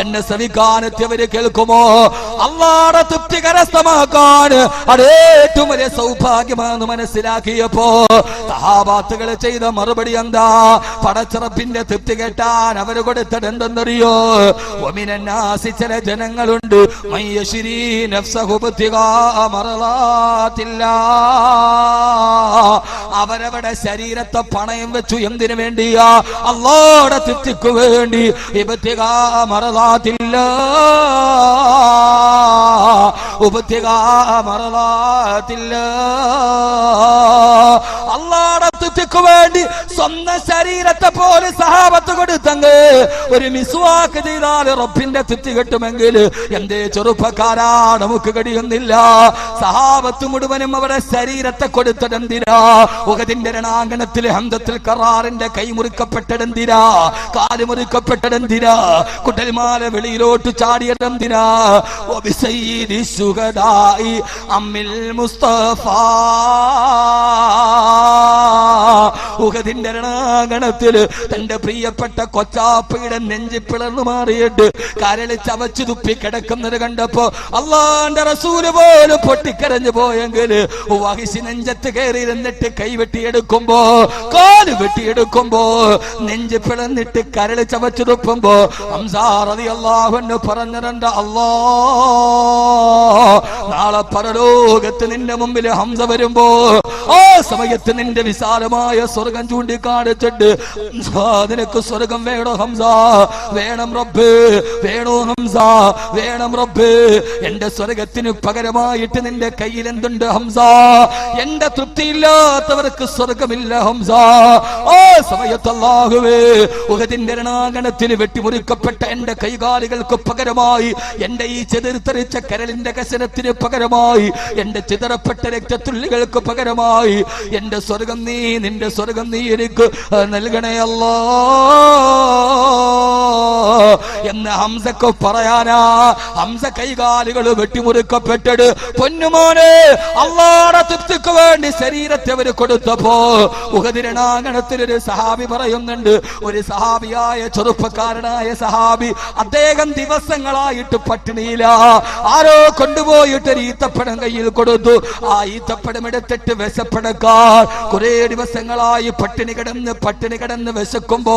Speaker 1: എന്നെ ശ്രവിക്കാനെത്തിയവര് കേൾക്കുമോ? അല്ലാഹുവിന്റെ തൃപ്തി കരസ്ഥമാക്കാൻ അതേ ഏറ്റവും വലിയ സൗഭാഗ്യമാണെന്ന് മനസ്സിലാക്കിയപ്പോ സഹാബാത്തുകൾ ചെയ്ത മറുപടി എന്താ? പടച്ചിറപ്പിന്റെ തൃപ്തി കേട്ടാൻ അവര് കൊടുത്തത് എന്തെന്നറിയോ? വമിനന്നാസി, ചില ജനങ്ങളുണ്ട്, മയ്യശ്രീ നഫ്സഹു ഇബ്തിഗാ മർളാത്തില്ലാ. അവരവരുടെ ശരീരത്തെ പണയം വെച്ചു. എന്തിനു വേണ്ടിയാ? അല്ലാഹുവിന്റെ തൃപ്തിക്ക് വേണ്ടി. ഇബ്തിഗാ മർളാത്തില്ലാ, ഇബ്തിഗാ മർളാത്തില്ലാ. അല്ലാഹുവിന്റെ തൃപ്തിക്ക് വേണ്ടി സ്വന്തം ശരീരത്തെ പോലെ സഹാബത്ത് കൊടുത്തെങ്കിൽ ഒരു മിസ്വാക്ക് ചെയ്താൽ റബ്ബിന്റെ തൃപ്തി കിട്ടുമെങ്കിൽ എന്തേ ചെറുപ്പക്കാരാ നമുക്ക് കഴിയുന്നില്ല? സഹാബത്ത് മുഴുവനും അവരുടെ ശരീരത്തെ കൊടുത്തതെന്തിനാ? ഉഹദിന്റെ രണാങ്കണത്തിൽ ഹംദത്തുൽ ഖറാറിന്റെ കൈ മുറിക്കപ്പെട്ടതെന്തിനാ? കാല് മുറിക്കപ്പെട്ടതെന്തിനാ? കുടൽമാല വെളിയിലോട്ട് ചാടിയതെന്തിനാ? വബിസയ്യിദി ശുഹദാഇ അമ്മിൽ മുസ്തഫ. ഉഹദിന്റെ രണാങ്കണത്തിൽ തന്റെ പ്രിയപ്പെട്ട കൊച്ചാപ്പയുടെ നെഞ്ചി പിളർന്നു മാറിയിട്ട് കരളി ചവച്ചു തുപ്പി കിടക്കുന്നത് കണ്ടപ്പോ അല്ലാഹുവിന്റെ റസൂല് പോലും പൊട്ടിക്കരഞ്ഞു പോയെങ്കിൽ വഹിഷി നെഞ്ചത്ത് കയറി ഇരുന്നിട്ട് കൈ വെട്ടിയെടുക്കുമ്പോ, കാല് വെട്ടിയെടുക്കുമ്പോ, നെഞ്ച് പിളർന്നിട്ട് കരളി ചവച്ചു തുപ്പുമ്പോ ഹംസാ റളിയല്ലാഹു അൻഹു പറഞ്ഞിട്ടുണ്ട്, നാളെ പരലോകത്ത് നിന്റെ മുമ്പിൽ ഹംസ വരുമ്പോ ആ സമയത്ത് നിന്റെ വിശാലമായ സ്വർഗം ചൂണ്ടിക്കാണിച്ചിട്ട്, നിനക്ക് സ്വർഗം വേണോ ഹംസ? വേണം റബ്ബ്. വേണോ ഹംസ? വേണം റബ്ബ്. എന്റെ സ്വർഗത്തിന് പകരമായിട്ട് നിന്റെ കയ്യിൽ എന്തുണ്ട് ഹംസ? എന്റെ തൃപ്തിയില്ലാത്തവർക്ക് സ്വർഗമില്ല ഹംസ. ആ സമയത്ത് അല്ലാഹുവേ, ഉഹദിന്റെ രണാങ്കണത്തിൽ വെട്ടിമുറിക്കപ്പെട്ട എന്റെ കൈകാലുകൾക്ക് പകരമായി, എന്റെ ഈ ചെതിർത്തരിച്ച കരളിന്റെ കശനത്തിന് പകരമായി, എന്റെ ചിതറപ്പെട്ട രക്തത്തുള്ളികൾക്ക് പകരമായി എന്റെ സ്വർഗം നീ, നിന്റെ സ്വർഗം നീ എനിക്ക് നൽകണേ അല്ലാ എന്ന് ഹംസക്ക് പറയാനാ. ഹംസ കൈകാലുകൾ വെട്ടിമുറിക്കപ്പെട്ടത് പൊന്നുമോനെ അല്ലാഹുവിന്റെ തൃപ്തിക്ക് വേണ്ടി ശരീരത്തെ അവർ കൊടുത്തപ്പോ ഉഹദ് രണാങ്കണത്തിൽ ഒരു സഹാബി പറയുന്നുണ്ട്, ഒരു സഹാബിയായ ചെറുപ്പക്കാരനായ സഹാബി, അദ്ദേഹം ദിവസങ്ങളായിട്ട് പട്ടിണിയില്ല. ആരോ കൊണ്ടുപോയിട്ട് ഒരു ഈത്തപ്പഴം കയ്യിൽ കൊടുത്തു. ആ ഈത്തപ്പഴം എടുത്തിട്ട് വിശപ്പടക്കാൻ കുറെ ദിവസങ്ങളായി പട്ടിണി കിടന്ന് വിശക്കുമ്പോ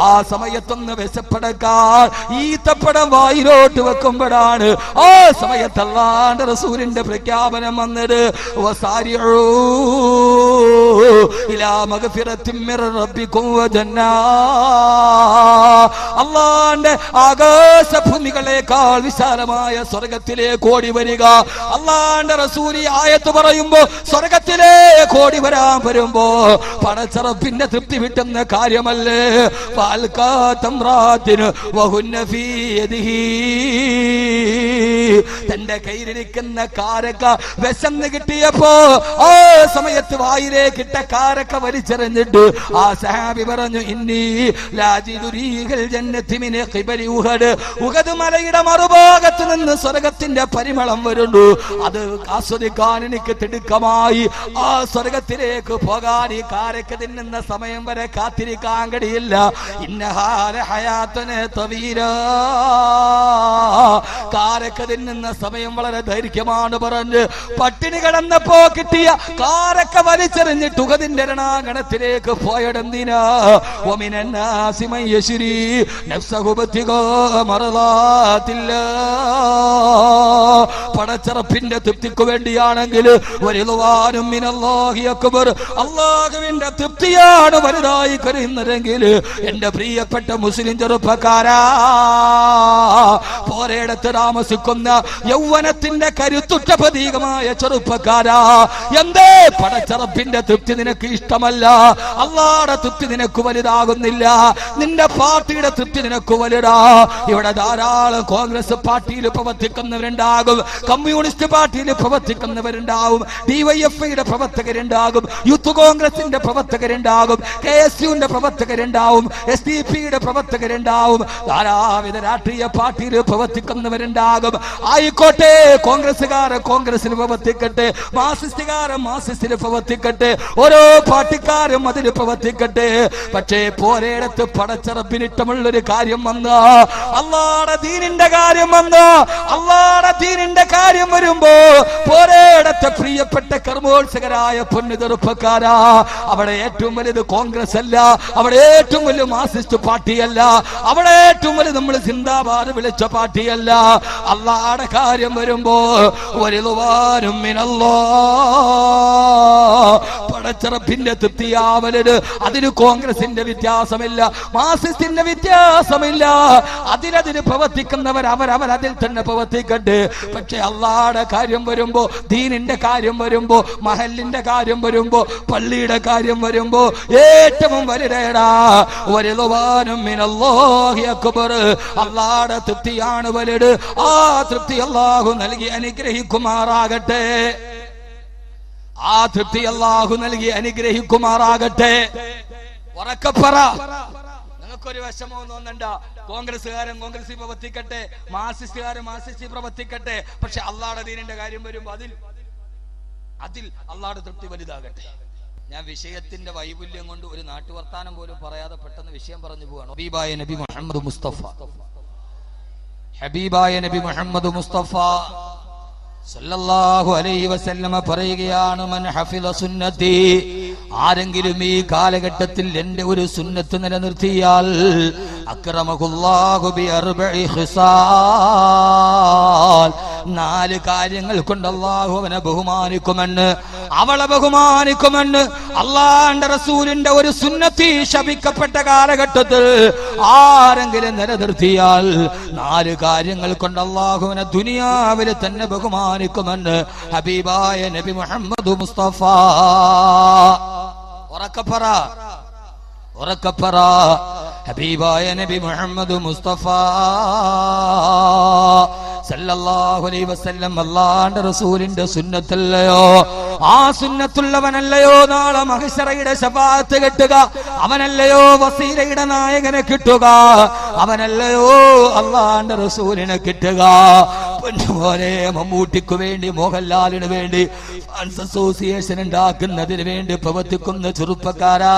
Speaker 1: ആ സമയത്തൊന്ന് വിശപ്പടക്കാൻ ഈത്തപ്പഴം വായിലോട്ട് വെക്കുമ്പോഴാണ് ആ സമയത്ത് അല്ലാഹുവിന്റെ റസൂലിന്റെ പ്രഖ്യാപനം വന്നത്, വസാരിഊ ഇലാ മഗ്ഫിറത്തിൻ മിർ റബ്ബികും വജന്നാ. അല്ലാഹുവിന്റെ ആകാശഭൂമികളെക്കാൾ വിശാലമായ സ്വർഗത്തിലേക്ക് ഓടി വരിക. അല്ലാഹുവിന്റെ റസൂൽ ഈ ആയത്ത് പറയുമ്പോ സ്വർഗത്തിലേക്ക് ഓടി വരാൻ വരുമ്പോ പടച്ചറപ്പിന്റെ തൃപ്തി വിട്ടുന്ന കാര്യമല്ലേ. തന്റെ കയ്യിലിരിക്കുന്ന കാരക്ക വിശന്ന് കിട്ടിയപ്പോ ആ സമയത്ത് വായിലേക്കിട്ട കാരക്ക വലിച്ചെറിഞ്ഞിട്ട് ആ സഹാബി പറഞ്ഞു, ഇന്നി ലാജിദു റീഹൽ ജന്നത്തി മിൻ ഖിബലി ഉഹദ്. ഉഹദ് മലയുടെ മറുഭാഗത്ത് നിന്ന് സ്വർഗത്തിന്റെ പരിമളം വരുന്നു. അത് ആസ്വദിക്കാൻ എനിക്ക് തിടുക്കമായി. ആ സ്വർഗത്തിലേക്ക് പോകാൻ ഈ കാരക്ക തിന്നുന്ന സമയം വരെ കാത്തിരിക്കാൻ കഴിയില്ല. ഇന്നഹാല ഹയാത്തുന തവീല. കാരക്ക തിന്നുന്ന സമയം വളരെ ദൈർഘ്യമാണ് പറഞ്ഞ് പട്ടിണി കിടന്നപ്പോ കിട്ടിയ കാരക്ക വലിച്ചെറിഞ്ഞിട്ട് ഉഹദിന്റെ രണാങ്കണത്തിലേക്ക് പോയടെന്തിനാ. വമിനന്നാസി മൻ യശ്രി നഫ്സഹു ബിത്തിഗാ മർളാത്തില്ലാ. പടച്ചറപ്പിന്റെ തൃപ്തിക്ക് വേണ്ടിയാണെങ്കിൽ വരിളുവാനും മിനല്ലാഹി അക്ബർ, അല്ലാഹുവിന്റെ തൃപ്തിയാണ് വലുതായി കരുതുന്നതെങ്കിൽ എന്റെ പ്രിയപ്പെട്ട മുസ്ലിം ചെറുപ്പക്കാരാ, പോരയിടത്ത് താമസിക്കുന്ന യൗവനത്തിന്റെ കരുത്തുറ്റ പ്രതീകമായ ചെറുപ്പക്കാരാ, എന്തേ പടച്ചറപ്പിന്റെ തൃപ്തി നിനക്ക് ഇഷ്ടമല്ല? അല്ലാഹുവിന്റെ തൃപ്തി നിനക്ക് വലുതാകുന്നില്ല. നിന്റെ പാർട്ടിയുടെ തൃപ്തി നിനക്ക് വലുതാ. ഇവിടെ ധാരാളം കോൺഗ്രസ് പാർട്ടിയിൽ പ്രവർത്തിക്കുന്നവരുണ്ടാകും, കമ്മ്യൂണിസ്റ്റ് പാർട്ടിയിൽ പ്രവർത്തിക്കുന്നവരുണ്ടാകും, ഡിവൈഎഫ്ഐയുടെ പ്രവർത്തകരുണ്ടാകും, യൂത്ത് കോൺഗ്രസിന്റെ പ്രവർത്തകരുണ്ടാകും, KSUവിന്റെ പ്രവർത്തകരുണ്ടാവും, SDP-യുടെ പ്രവർത്തകരുണ്ടാവും, ധാരാവിധ രാഷ്ട്രീയ പാർട്ടിയിൽ പ്രവർത്തിക്കുന്നവരുണ്ടാകും. ആയിക്കോട്ടെ, കോൺഗ്രസ്സുകാരെ കോൺഗ്രസിൽ പ്രവർത്തിക്കട്ടെ, മാർസിസ്റ്റുകാരൻ മാർസിസ്റ്റിൽ പ്രവർത്തിക്കട്ടെ, ഓരോ പാർട്ടിക്കാരും അതിൽ പ്രവർത്തിക്കട്ടെ. പക്ഷേ പോരയിടത്ത് പടച്ചറപ്പിനിഷ്ടമുള്ളൊരു കാര്യം വന്ന്, അല്ലാഹുവിന്റെ ദീനിന്റെ കാര്യം വന്ന്, അല്ലാഹുവിന്റെ ദീനിന്റെ കാര്യം വരുമ്പോ പോരയിടത്തെ പ്രിയപ്പെട്ട കർമ്മോത്സകരായ പൊന്നു ചെറുപ്പക്കാരാ, അവിടെ ഏറ്റവും വലുത് കോൺഗ്രസ് അല്ല, അവിടെ ഏറ്റവും വലിയ മാർസിസ്റ്റ് പാർട്ടിയല്ല, അവിടെ ഏറ്റവും വലിയ നമ്മൾ സിന്ദാബാദ് വിളിച്ച പാർട്ടിയല്ല. അല്ലാഹുവിന്റെ കാര്യം വരുമ്പോ വരിളുവാനും മിനല്ലാഹ്, പടച്ചറപ്പിന്റെ തൃപ്തിയാവലത്. അതിന് കോൺഗ്രസിന്റെ വ്യത്യാസമില്ല, മാർസിസ്റ്റിന്റെ വ്യത്യാസമില്ല. അതിന് പ്രവർത്തിക്കുന്നവർ അവരതിൽ തന്നെ പ്രവർത്തിക്കട്ടെ. പക്ഷെ അല്ലാഹുവിന്റെ കാര്യം വരുമ്പോ, ദീനിന്റെ കാര്യം വരുമ്പോ, മഹലിന്റെ കാര്യം വരുമ്പോ, പള്ളിയുടെ കാര്യം വരുമ്പോ ഏറ്റവും വലുതേടാ വരിളുവാനും മിനല്ലാഹി അക്ബർ. അല്ലാഹുവിന്റെ തൃപ്തിയാണ് വലുത്. ആ തൃപ്തി അല്ലാഹു നൽകി അനുഗ്രഹിക്കുമാറാകട്ടെ. ആ തൃപ്തി അല്ലാഹു നൽകി അനുഗ്രഹിക്കുമാറാകട്ടെ. ഉറക്കപ്പറ. നിങ്ങൾക്കൊരു വിഷമോ തോന്നണ്ട. കോൺഗ്രസ്സുകാരൻ കോൺഗ്രസിൽ പ്രവർത്തിക്കട്ടെ, മാർസിസ്റ്റുകാരൻ മാർസിസ്റ്റിൽ പ്രവർത്തിക്കട്ടെ. പക്ഷെ അല്ലാഹുവിന്റെ ദീനിന്റെ കാര്യം വരുമ്പോ അതിൽ അല്ലാഹുവിന്റെ തൃപ്തി വലുതാകട്ടെ. ഞാൻ വിഷയത്തിന്റെ വൈപുല്യം കൊണ്ട് ഒരു നാട്ടുവർത്താനം പോലും പറയാതെ പെട്ടെന്ന് വിഷയം പറഞ്ഞു പോവാണ്. ഹബീബായ നബി മുഹമ്മദ് മുസ്തഫ, ഹബീബായ നബി മുഹമ്മദ് മുസ്തഫ സല്ലല്ലാഹു അലൈഹി വസല്ലമ പറയുകയാണ്, മൻ ഹഫിള സുന്നതി, ആരെങ്കിലും ഈ കാലഘട്ടത്തിൽ എന്റെ ഒരു സുന്നത്ത് നിലനിർത്തിയാൽ അക്രമഹുല്ലാഹു ബി അർബഇ ഖിസാൽ, 4 കാര്യങ്ങൾ കൊണ്ട് അല്ലാഹു അവനെ ബഹുമാനിക്കുമെന്ന്, അവളെ ബഹുമാനിക്കുമെന്ന്. അല്ലാഹുവിന്റെ റസൂലിന്റെ ഒരു സുന്നത്തി ശപിക്കപ്പെട്ട കാലഘട്ടത്തിൽ ആരെങ്കിലും നിലനിർത്തിയാൽ 4 കാര്യങ്ങൾ കൊണ്ട് അല്ലാഹുവിനെ ദുനിയാവിൽ തന്നെ ബഹുമാനിക്കുമെന്ന് ഹബീബായ നബി മുഹമ്മദ് മുസ്തഫ. ഉറക്കപ്പറ, ഉറക്കപ്പറ. ഹബീബായ നബി മുഹമ്മദ് മുസ്തഫ സല്ലല്ലാഹു അലൈഹി വസല്ലം അല്ലാഹുവിന്റെ റസൂലിന്റെ സുന്നത്തല്ലയോ? ആ സുന്നത്തുള്ളവനല്ലയോ നാളെ മഹ്ശറയുടെ ശഫാഅത്ത് കിട്ടുക? അവനല്ലയോ വസീലയുടെ നായകനെ കിട്ടുക? അവനല്ലയോ അല്ലാഹുവിന്റെ റസൂലിനെ കിട്ടുക? പൊന്നുപോലെ മമ്മൂട്ടിക്ക് വേണ്ടി, മോഹൻലാലിന് വേണ്ടി ഫാൻസ് അസോസിയേഷൻ ഉണ്ടാക്കുന്നതിന് വേണ്ടി പ്രവർത്തിക്കുന്ന ചെറുപ്പക്കാരാ,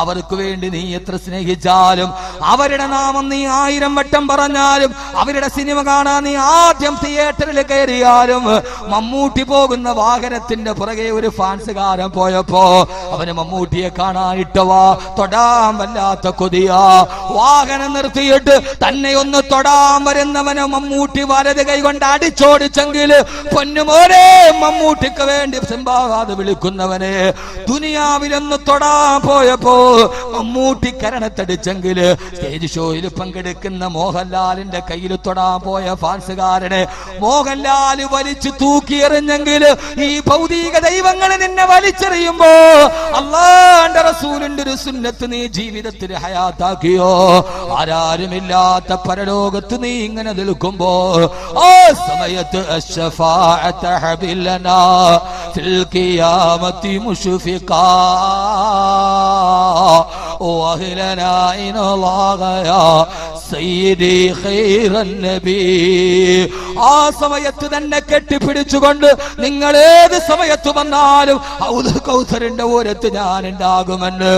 Speaker 1: അവർക്ക് വേണ്ടി നീ എത്ര സ്നേഹിച്ചാലും അവരുടെ നാമം നീ 1000 വട്ടം പറഞ്ഞാലും, അവരുടെ സിനിമ കാണാൻ നീ ആദ്യം തിയേറ്ററിൽ കയറിയാലും, മമ്മൂട്ടി പോകുന്ന വാഹനത്തിന്റെ പുറകെ ഒരു ഫാൻസുകാരൻ പോയപ്പോ അവന് മമ്മൂട്ടിയെ കാണാനിട്ടവാ തൊടാൻ വല്ലാത്ത കൊതിയാ. വാഹനം നിർത്തിയിട്ട് തന്നെ ഒന്ന് തൊടാൻ വരുന്നവനെ മമ്മൂട്ടി വലത് കൈകൊണ്ട് അടിച്ചോടിച്ചെങ്കിൽ പൊന്നുമോനെ മമ്മൂട്ടിക്ക് വേണ്ടി സിംബാവാദ് വിളിക്കുന്നവനെ ദുനിയാവിലൊന്ന് തൊടാൻ പോയപ്പോ മമ്മൂട്ടി കരണത്തടിച്ചെങ്കിൽ സ്റ്റേജ് ഷോയിൽ പങ്കെടുക്കുന്ന മോഹൻലാലിന്റെ കയ്യിൽ തൊടാൻ പോയ ഫാൻസുകാരനെ മോഹൻലാല് വലിച്ചു തൂക്കിയെറിഞ്ഞെങ്കിൽ ഈ ഭൗതിക ദൈവങ്ങളെ നിന്നെ വലിച്ചെറിയുമ്പോ അല്ലാഹുവിന്റെ റസൂലിന്റെ ഒരു സുന്നത്ത് നീ ജീവിതത്തിൽ ഹയാത്താക്കിയോ? ആരാരുമില്ലാത്ത പരലോകത്ത് നീ ഇങ്ങനെ നിൽക്കുമ്പോ ആ സമയത്ത് അശ്ശഫാഅത ഹബിലനാ ഫിൽ ഖിയാമത്തി മുശ്ഫിഖാ വഅഹ്ലനാ ഇനല്ലാഹ സയ്യിദി ഖൈറൻ നബി. ആ സമയത്ത് തന്നെ കെട്ടിപ്പിടിച്ചുകൊണ്ട് നിങ്ങൾ ഏത് സമയത്ത് വന്നാലും കൗസറിന്റെ ഓരത്ത് ഞാൻ ഉണ്ടാകുമെന്ന്,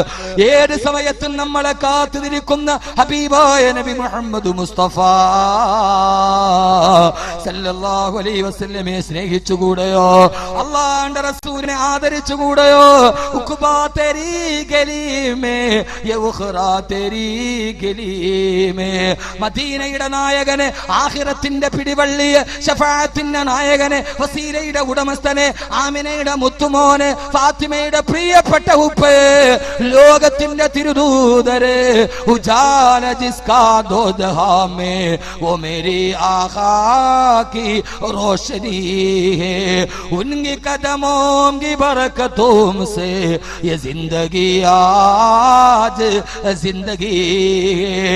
Speaker 1: ഏത് സമയത്തും നമ്മളെ കാത്തുനിൽക്കുന്ന ഹബീബായ നബി മുഹമ്മദ് മുസ്തഫ സല്ലല്ലാഹു അലൈഹി വസല്ലമയെ സ്നേഹിച്ചുകൂടെയോ? അല്ലാഹുവിന്റെ റസൂലിനെ ആദരിച്ചുകൂടെയോ? ഉഖ്ബാ തെരീ ഗലീമേ യൗഖറാ തെരീ ഗലീമേ. മദീനയുടെ നായകനെ, ആഖിറത്തിന്റെ പിടിവള്ളിയെ, ശഫാഅത്തിന്റെ നായകനെ, വസീലയുടെ ഉടമസ്ഥനെ, ആമിനയുടെ മുത്തുമോനെ, ഫാത്തിമയുടെ പ്രിയപ്പെട്ട ഉപ്പയെ, ലോകത്തിന്റെ തിരുദൂതരെ, ഉജാല ജിസ്കാ ദോദഹാ മേ വോ മേരി ആഖാ की रोशनी है, उनकी कदमों की बरकतों से ये जिंदगी आज जिंदगी है.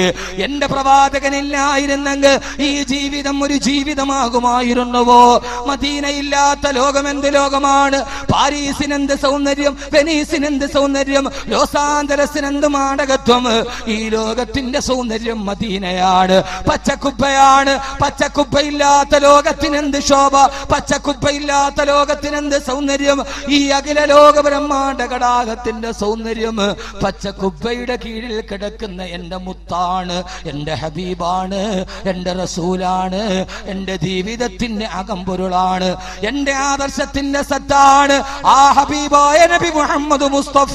Speaker 1: എന്റെ പ്രവാചകനില്ലായിരുന്നെങ്കിൽ ഈ ജീവിതം ഒരു ജീവിതമാകുമായിരുന്നുവോ? മദീനയില്ലാത്ത ലോകം എന്ത് ലോകമാണ്? പാരീസിനെന്ത് സൗന്ദര്യം, വെനീസിനെന്ത് സൗന്ദര്യം, ലോസ് ആഞ്ചലസിനെന്ത് മാടകത്വം. ഈ ലോകത്തിന്റെ സൗന്ദര്യം മദീനയാണ്, പച്ചക്കുപ്പയാണ്. പച്ചക്കുപ്പയില്ലാത്ത ലോകത്തിനെന്ത് ശോഭ, പച്ചക്കുപ്പയില്ലാത്ത ലോകത്തിനെന്ത് സൗന്ദര്യം. ഈ അഖില ലോക ബ്രഹ്മാണ്ഡ ഘടാകത്തിന്റെ സൗന്ദര്യം പച്ചക്കുപ്പയുടെ കീഴിൽ കിടക്കുന്ന എന്റെ മുത്താണ്, എന്റെ ഹബീബാണ്, എന്റെ റസൂലാണ്, എന്റെ ജീവിതത്തിന്റെ അകമ്പൊരുളാണ്, എന്റെ ആദർശത്തിന്റെ സത്താണ്. ആ ഹബീബായ നബി മുഹമ്മദ് മുസ്തഫ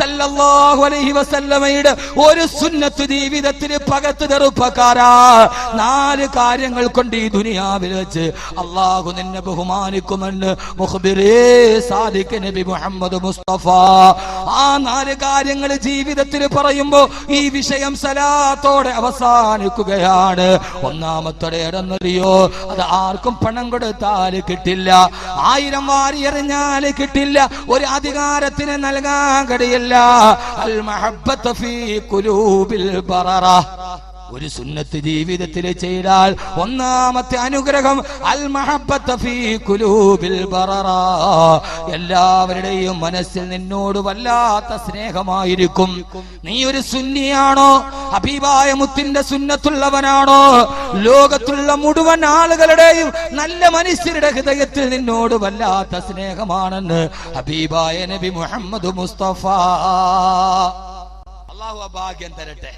Speaker 1: സല്ലല്ലാഹു അലൈഹി വസല്ലമയുടെ ഒരു സുന്നത്ത് ജീവിതത്തിൽ പകത്ത് തെറുപ്പക്കാരാ. 4 കാര്യങ്ങൾ കൊണ്ട് ഈ ദുനിയാവിൽ വെച്ച് അല്ലാഹു നിന്നെ ബഹുമാനിക്കുമെന്ന് മുഖ്ബിറേ സാദിഖ് നബി മുഹമ്മദ് മുസ്തഫ. ആ 4 കാര്യങ്ങൾ ജീവിതത്തിൽ പറയുമ്പോ ഈ വിഷയം സലാത്തോടെ അവസാനിക്കുകയാണ്. ഒന്നാമത്തെ ഏതെന്നറിയോ? അത് ആർക്കും പണം കൊടുത്താൽ കിട്ടില്ല, 1000 വാരി എറിഞ്ഞാൽ കിട്ടില്ല, ഒരു അധികാരത്തിന് നൽകാൻ കഴിയില്ല. അൽ മഹബ്ബത്ത് ഫീ ഖുലൂബിൽ ബററ. ഒരു സുന്നത്ത് ജീവിതത്തിൽ ചെയ്താൽ ഒന്നാമത്തെ അനുഗ്രഹം അൽ മഹബ്ബത്ത് ഫീ ഖുലൂബിൽ ബററ. എല്ലാവരുടെയും മനസ്സിൽ നിന്നോട് വല്ലാത്ത സ്നേഹമായിരിക്കും. നീ ഒരു സുന്നിയാണോ? ഹബീബായ മുത്തിന്റെ സുന്നത്തുള്ളവനാണോ? ലോകത്തുള്ള മുഴുവൻ ആളുകളുടെയും നല്ല മനുഷ്യരുടെ ഹൃദയത്തിൽ നിന്നോട് വല്ലാത്ത സ്നേഹമാണെന്ന് ഹബീബായ നബി മുഹമ്മദ് മുസ്തഫ. അല്ലാഹു ഭാഗ്യം തരട്ടെ.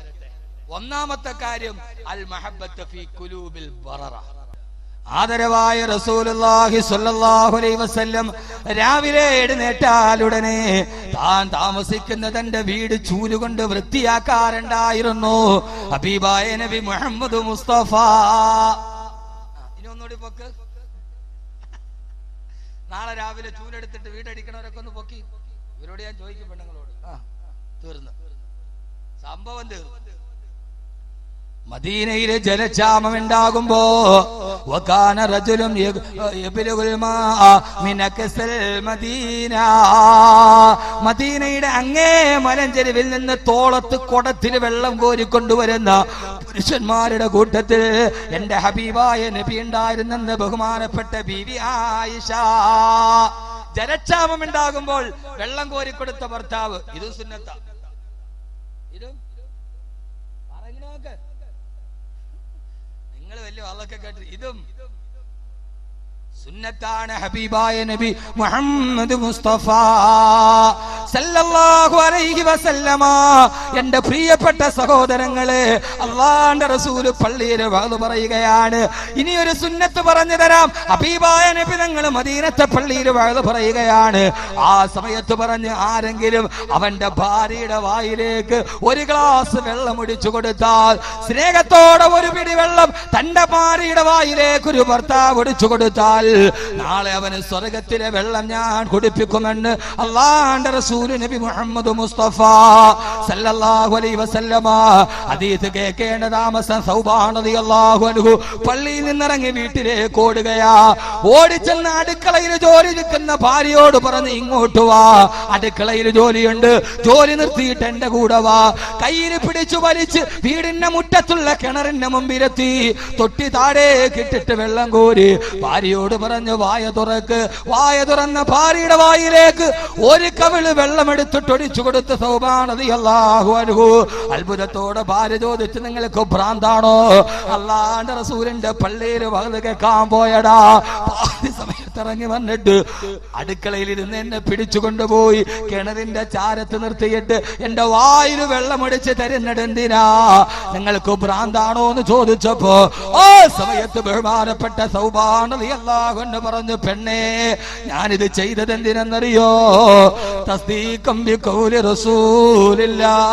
Speaker 1: ഒന്നാമത്തെ കാര്യം അൽ മഹബ്ബത്ത് ഫീ ഖുലൂബിൽ ബററ. ആദരവായ റസൂലുള്ളാഹി സ്വല്ലല്ലാഹു അലൈഹി വസല്ലം രാവിലെ എഴുന്നേറ്റാലുടനെ താൻ താമസിക്കുന്ന തന്റെ വീട് ചൂലുകൊണ്ട് വൃത്തിയാക്കാറുണ്ടായിരുന്നു ഹബീബായ നബി മുഹമ്മദ് മുസ്തഫ. ഇനി ഒന്നുകൂടി പൊക്ക്. നാളെ രാവിലെ ചൂലെടുത്തിട്ട് വീടടിക്കണവരൊക്കെ ഒന്ന് പൊക്കി. ഇവരോട് ഞാൻ ചോദിക്കും പെണ്ണുങ്ങളോട്. തീർന്നു, സംഭവം തീർന്നു. മദീനയിലെ ജലക്ഷാമം ഉണ്ടാകുമ്പോ വകാന റജുലും യബ്ലുഗുൽ മാഅ മിൻ അക്സൽ മദീന. മദീനയുടെ അങ്ങേ മലഞ്ചെരുവിൽ നിന്ന് തോളത്ത് കുടത്തിൽ വെള്ളം കോരിക്കൊണ്ടുവരുന്ന പുരുഷന്മാരുടെ കൂട്ടത്തിൽ എന്റെ ഹബീബായ നബി ഉണ്ടായിരുന്നെന്ന് ബഹുമാനപ്പെട്ട ബീവി ആയിഷ. ജലക്ഷാമം ഉണ്ടാകുമ്പോൾ വെള്ളം കോരിക്കൊടുത്ത ഭർത്താവ്. ഇതും സുന്നത്താ. ഇതും വലിയ അള്ളൊക്കെ കേട്ട് ഇതും സുന്നത്താണ്. ഹബീബായ നബി മുഹമ്മദ് മുസ്തഫ സല്ലല്ലാഹു അലൈഹി വസല്ലമ. എന്റെ പ്രിയപ്പെട്ട സഹോദരങ്ങളെ, അല്ലാഹുവിന്റെ റസൂല് പള്ളിയിൽ വഅദ് പറയുകയാണ്. ഇനി ഒരു സുന്നത്ത് പറഞ്ഞു തരാം. ഹബീബായ നബി തങ്ങൾ മദീനത്തെ പള്ളിയിൽ വഅദ് പറയുകയാണ്. ആ സമയത്ത് പറഞ്ഞ് ആരെങ്കിലും അവന്റെ ഭാര്യയുടെ വായിലേക്ക് ഒരു ഗ്ലാസ് വെള്ളം ഒഴിച്ചു കൊടുത്താൽ, സ്നേഹത്തോടെ ഒരു പിടി വെള്ളം തന്റെ ഭാര്യയുടെ വായിലേക്ക് ഒരു ഭർത്താവ് ഒഴിച്ചു കൊടുത്താൽ, നാളെ അവന് സ്വർഗത്തിലെ വെള്ളം ഞാൻ കുടിപ്പിക്കുമെന്ന് അല്ലാഹുവിന്റെ റസൂൽ നബി മുഹമ്മദ് മുസ്തഫ സല്ലല്ലാഹു അലൈഹി വസല്ലമ. ഹദീസ് കേൾക്കേണ്ട താമസം സൗബാൻ റളിയല്ലാഹു അൻഹു പള്ളിയിൽ നിന്നിറങ്ങി വീട്ടിലേക്ക് ഓടുകയാ. ഓടിച്ചെന്ന് അടുക്കളയിൽ ജോലി നിൽക്കുന്ന ഭാര്യയോട് പറഞ്ഞ് ഇങ്ങോട്ട് വാ, അടുക്കളയിൽ ജോലിയുണ്ട്, ജോലി നിർത്തിയിട്ട് എന്റെ കൂടെ വാ. കയ്യിൽ പിടിച്ചു വലിച്ച് വീടിന്റെ മുറ്റത്തുള്ള കിണറിന്റെ മുമ്പിലെത്തി തൊട്ടി താഴേക്ക് ഇട്ടിട്ട് വെള്ളം കോരി ഭാര്യയോട് പറഞ്ഞു വായ തുറക്ക്. വായ തുറന്ന ഭാര്യയുടെ വായിലേക്ക് ഒരു കവിള് വെള്ളം എടുത്തിട്ട് ഒഴിച്ചു കൊടുത്ത് സൗബാൻ റളിയല്ലാഹു അൻഹു. അത്ഭുതത്തോടെ ഭാര്യ ചോദിച്ചു, നിങ്ങൾക്ക് ഭ്രാന്താണോ? അല്ലാഹുവിന്റെ റസൂലിന്റെ പള്ളിയിൽ വഅദ് കേൾക്കാൻ പോയടാ. പാതി സമയത്ത് ഇറങ്ങി വന്നിട്ട് അടുക്കളയിൽ ഇരുന്ന് എന്നെ പിടിച്ചു കൊണ്ടുപോയി കിണറിന്റെ ചാരത്ത് നിർത്തിയിട്ട് എന്റെ വായിൽ വെള്ളമൊടിച്ച് തരുന്നത് എന്തിനാ? നിങ്ങൾക്ക് ഭ്രാന്താണോ എന്ന് ചോദിച്ചപ്പോ ആ സമയത്ത് ബഹുമാനപ്പെട്ട സൗബാൻ റളിയല്ലാഹു അൻഹു പറഞ്ഞു, പെണ്ണേ, ഞാനിത് ചെയ്തത് എന്തിനെന്നറിയോ? തസ്ദീഖം ബിഖൗലി റസൂലില്ലാഹ്